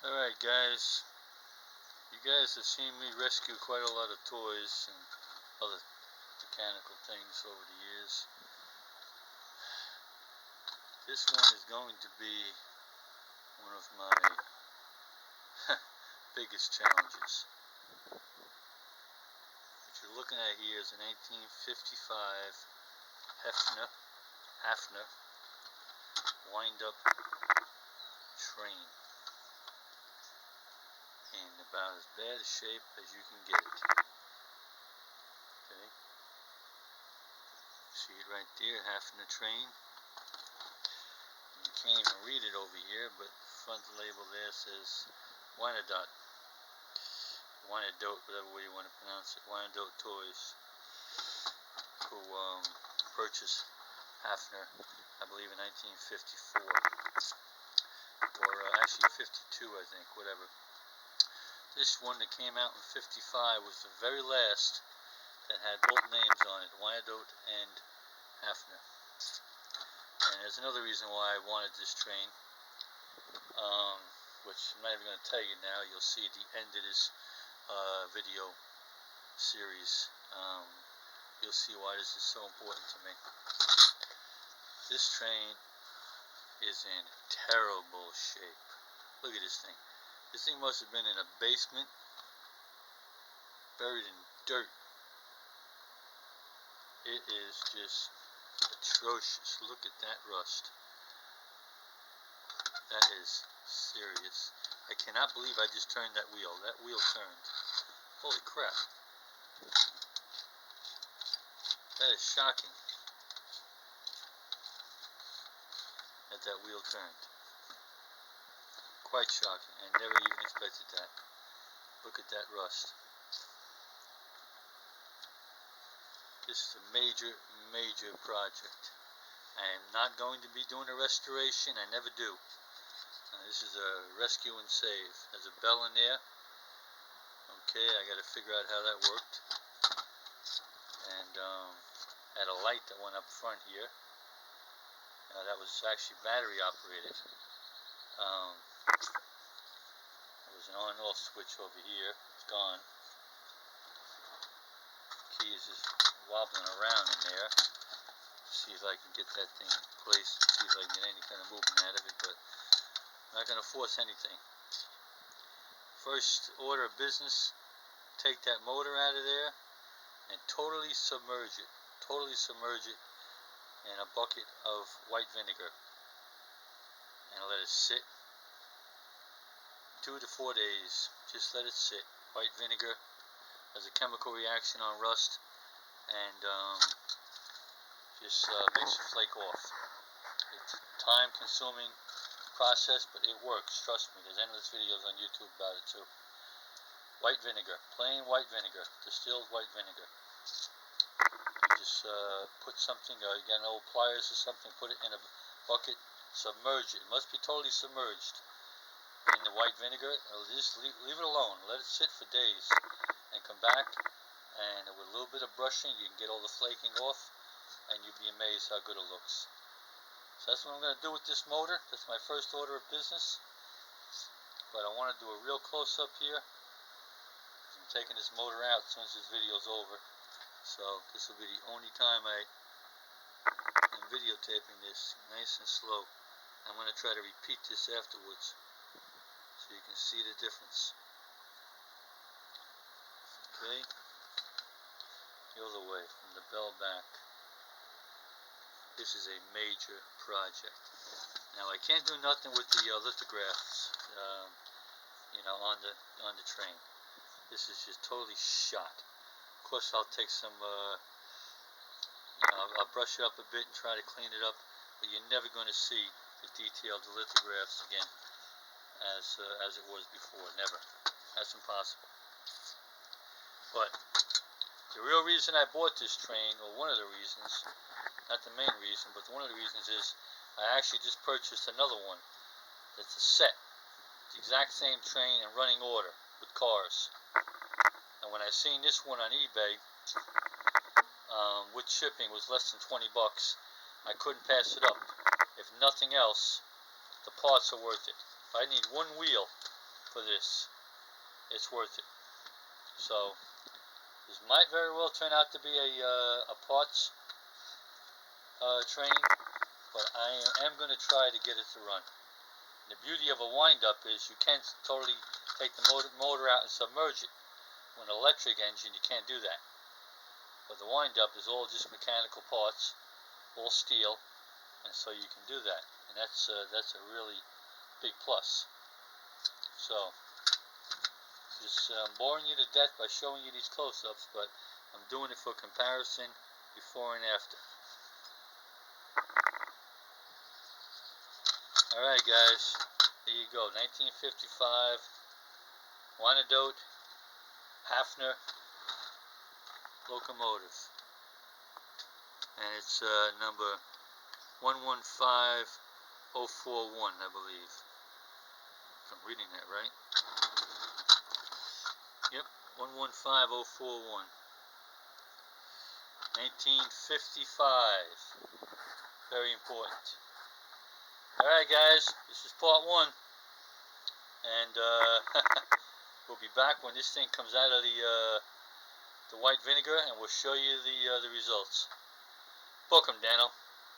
Alright guys, you guys have seen me rescue quite a lot of toys and other mechanical things over the years. This one is going to be one of my biggest challenges. What you're looking at here is a 1955 Hafner Wyandotte train. In about as bad a shape as you can get it. Okay, see it right there, Hafner train. You can't even read it over here, but the front label there says Wyandotte, whatever way you want to pronounce it. Wyandotte Toys, who purchased Hafner, I believe in 1954, or actually 52, I think, whatever. This one that came out in 55 was the very last that had both names on it, Wyandotte and Hafner. And there's another reason why I wanted this train, which I'm not even going to tell you now. You'll see at the end of this video series. You'll see why this is so important to me. This train is in terrible shape. Look at this thing. This thing must have been in a basement, buried in dirt. It is just atrocious. Look at that rust. That is serious. I cannot believe I just turned that wheel. That wheel turned. Holy crap. That is shocking that that wheel turned. Quite shocking. I never even expected that. Look at that rust. This is a major project. I am not going to be doing a restoration. I never do. This is a rescue and save. There's a bell in there. Okay, I got to figure out how that worked. And had a light that went up front here. That was actually battery operated. There was an on-off switch over here. It's gone. Key is just wobbling around in there. See if I can get that thing in place and see if I can get any kind of movement out of it, but I'm not going to force anything. First order of business, take that motor out of there and totally submerge it. Totally submerge it in a bucket of white vinegar and let it sit 2 to 4 days. Just let it sit. White vinegar has a chemical reaction on rust and just makes it flake off. It's a time-consuming process, but it works. Trust me. There's endless videos on YouTube about it too. White vinegar, plain white vinegar, distilled white vinegar. You just put something, you got an old pliers or something, put it in a bucket, submerge it. It must be totally submerged in the white vinegar. Just leave it alone. Let it sit for days and come back, and with a little bit of brushing you can get all the flaking off, and you'll be amazed how good it looks. So that's what I'm going to do with this motor. That's my first order of business, but I want to do a real close-up here. I'm taking this motor out as soon as this video is over, so this will be the only time I am videotaping this, nice and slow. I'm going to try to repeat this afterwards so you can see the difference. Okay, the other way, from the bell back. This is a major project. Now I can't do nothing with the lithographs, on the train. This is just totally shot. Of course, I'll take some, I'll brush it up a bit and try to clean it up, but you're never going to see the detailed lithographs again as it was before. Never. That's impossible. But the real reason I bought this train, or one of the reasons, not the main reason, but one of the reasons is I actually just purchased another one. That's a set. The exact same train in running order with cars. And when I seen this one on eBay, with shipping was less than 20 bucks, I couldn't pass it up. If nothing else, the parts are worth it. If I need one wheel for this. It's worth it. So this might very well turn out to be a parts train, but I am going to try to get it to run. And the beauty of a wind-up is you can totally take the motor out and submerge it. With an electric engine, you can't do that. But the wind-up is all just mechanical parts, all steel, and so you can do that. And that's a really big plus. So, just boring you to death by showing you these close-ups, but I'm doing it for comparison before and after. Alright guys, there you go, 1955 Wyandotte Hafner locomotive. And it's number 115041, I believe. If I'm reading that right. Yep, 115041. 1955. Very important. Alright guys, this is part 1. And we'll be back when this thing comes out of the white vinegar, and we'll show you the results. Welcome, Dano.